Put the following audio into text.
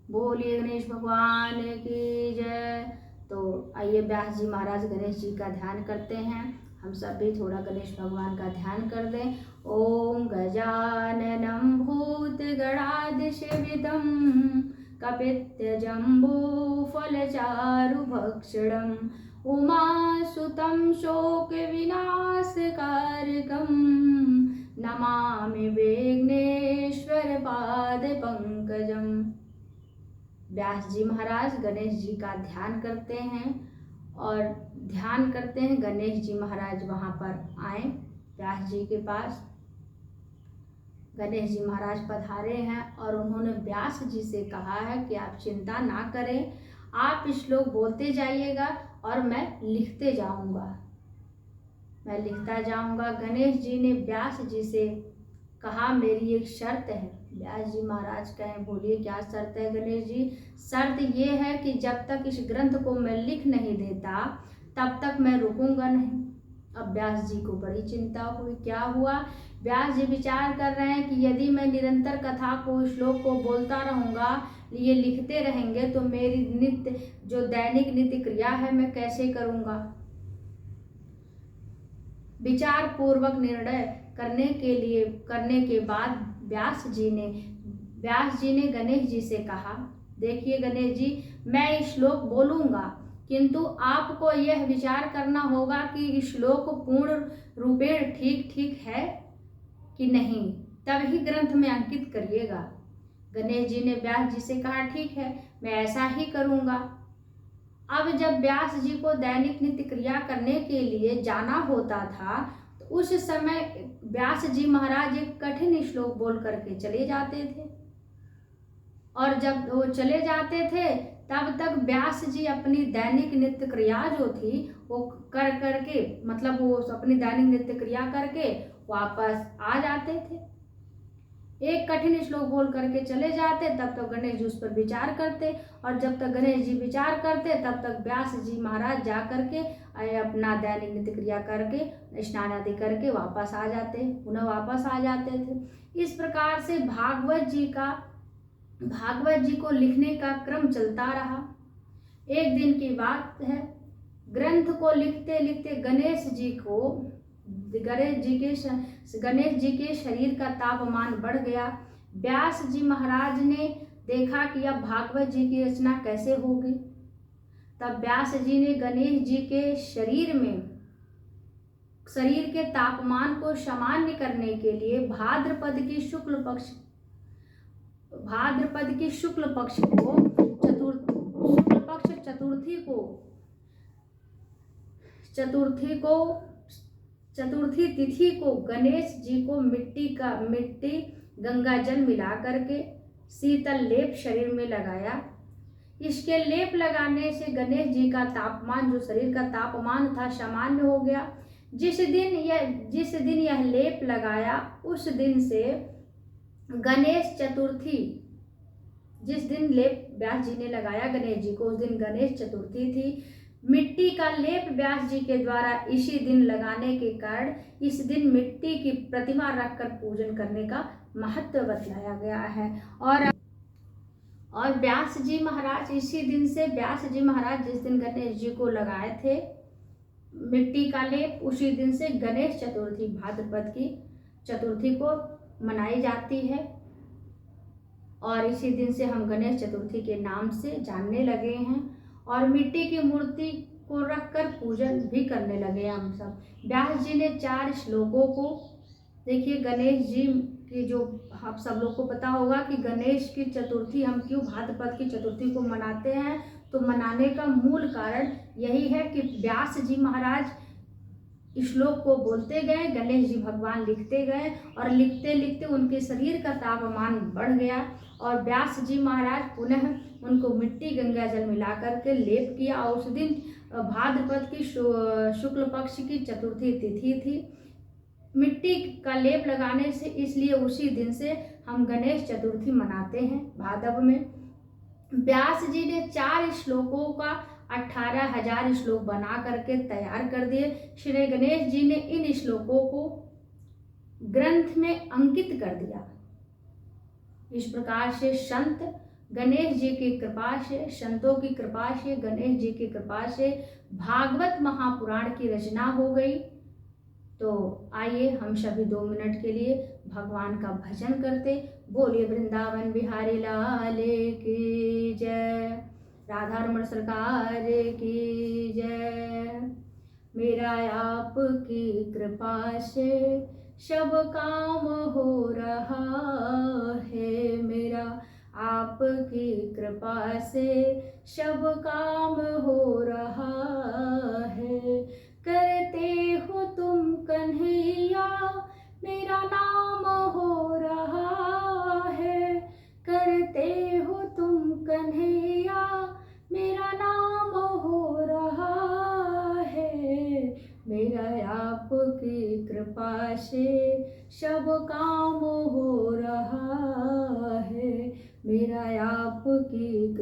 बोलिए गणेश भगवान की जय। तो आइए व्यास जी महाराज गणेश जी का ध्यान करते हैं। हम सब भी थोड़ा गणेश भगवान का ध्यान कर दें। ओम गजाननं भूतगणाधिसेवितं कपित्थजम्बूफलचारुभक्षणम् उमासुतं शोकविनाशकारकं नमामि विघ्नेश्वर पादपंकजम। व्यास जी महाराज गणेश जी का ध्यान करते हैं और ध्यान करते हैं। गणेश जी महाराज वहाँ पर आए व्यास जी के पास। गणेश जी महाराज पधारे हैं और उन्होंने व्यास जी से कहा है कि आप चिंता ना करें, आप श्लोक बोलते जाइएगा और मैं लिखते जाऊंगा, मैं लिखता जाऊंगा। गणेश जी ने व्यास जी से कहा मेरी एक शर्त है। व्यास जी महाराज कहें बोलिए क्या शर्त है गणेश जी? शर्त ये है कि जब तक इस ग्रंथ को मैं लिख नहीं देता तब तक मैं रुकूंगा नहीं। अब व्यास जी को बड़ी चिंता हुई। क्या हुआ? व्यास जी विचार कर रहे हैं कि यदि मैं निरंतर कथा को श्लोक को बोलता रहूंगा, ये लिखते रहेंगे तो मेरी नित्य जो दैनिक नित्य क्रिया है मैं कैसे करूंगा। विचार पूर्वक निर्णय करने के बाद व्यास जी ने गणेश जी से कहा देखिए गणेश जी, मैं श्लोक बोलूंगा किंतु आपको यह विचार करना होगा कि श्लोक पूर्ण रूपेण ठीक है कि नहीं, तभी ग्रंथ में अंकित करिएगा। गणेश जी ने व्यास जी से कहा ठीक है, मैं ऐसा ही करूंगा। अब जब व्यास जी को दैनिक नित्य क्रिया करने के लिए जाना होता था तो उस समय व्यास जी महाराज एक कठिन श्लोक बोल करके चले जाते थे और जब वो चले जाते थे तब तक व्यास जी अपनी दैनिक नित्य क्रिया जो थी वो कर करके मतलब वो अपनी दैनिक नित्य क्रिया करके वापस आ जाते थे। एक कठिन श्लोक बोल करके चले जाते, तब तक गणेश जी उस पर विचार करते और जब तक गणेश जी विचार करते तब तक व्यास जी महाराज जा करके अपना दैनिक नित्य क्रिया करके स्नान आदि करके वापस आ जाते, पुनः वापस आ जाते थे। इस प्रकार से भागवत जी को लिखने का क्रम चलता रहा। एक दिन की बात है, ग्रंथ को लिखते लिखते गणेश जी के शरीर का तापमान बढ़ गया। व्यास जी महाराज ने देखा कि अब भागवत जी की रचना कैसे होगी। तब व्यास जी ने गणेश जी के शरीर के तापमान को सामान्य करने के लिए भाद्रपद की शुक्ल पक्ष चतुर्थी तिथि को गणेश जी को मिट्टी गंगा जल मिला करके शीतल लेप शरीर में लगाया। इसके लेप लगाने से गणेश जी का तापमान, जो शरीर का तापमान था, सामान्य हो गया। जिस दिन यह लेप लगाया उस दिन से गणेश चतुर्थी, जिस दिन लेप व्यास जी ने लगाया गणेश जी को, उस दिन गणेश चतुर्थी थी। मिट्टी का लेप व्यास जी के द्वारा इसी दिन लगाने के कारण इस दिन मिट्टी की प्रतिमा रखकर पूजन करने का महत्व बतलाया गया है। और व्यास जी महाराज जिस दिन गणेश जी को लगाए थे मिट्टी का लेप, उसी दिन से गणेश चतुर्थी, भाद्रपद की चतुर्थी को मनाई जाती है और इसी दिन से हम गणेश चतुर्थी के नाम से जानने लगे हैं और मिट्टी की मूर्ति को रखकर पूजन भी करने लगे हम सब। व्यास जी ने 4 श्लोकों को, देखिए गणेश जी की जो आप सब लोग को पता होगा कि गणेश की चतुर्थी हम क्यों भाद्रपद की चतुर्थी को मनाते हैं, तो मनाने का मूल कारण यही है कि व्यास जी महाराज श्लोक को बोलते गए, गणेश जी भगवान लिखते गए और लिखते लिखते उनके शरीर का तापमान बढ़ गया और व्यास जी महाराज पुनः उनको मिट्टी गंगा जल मिला करके लेप किया और उस दिन भाद्रपद की शुक्ल पक्ष की चतुर्थी तिथि थी। मिट्टी का लेप लगाने से इसलिए उसी दिन से हम गणेश चतुर्थी मनाते हैं भाद्रपद में। व्यास जी ने 4 श्लोकों का 18,000 श्लोक बना करके तैयार कर दिए। श्री गणेश जी ने इन श्लोकों को ग्रंथ में अंकित कर दिया। इस प्रकार से संत गणेश जी की कृपा से, संतों की कृपा से, गणेश जी की कृपा से भागवत महापुराण की रचना हो गई। तो आइए हम सभी 2 मिनट के लिए भगवान का भजन करते। बोलिए वृंदावन बिहारी लाल की जय, राधा रमण सरकार की जय। मेरा आपकी कृपा से सब काम हो रहा है, मेरा आपकी कृपा से सब काम हो रहा है। करते हो तुम कन्हैया मेरा नाम हो रहा है, करते हो तुम कन्हैया मेरा नाम हो रहा है। मेरा आपकी कृपा से सब काम हो रहा है, मेरा आपकी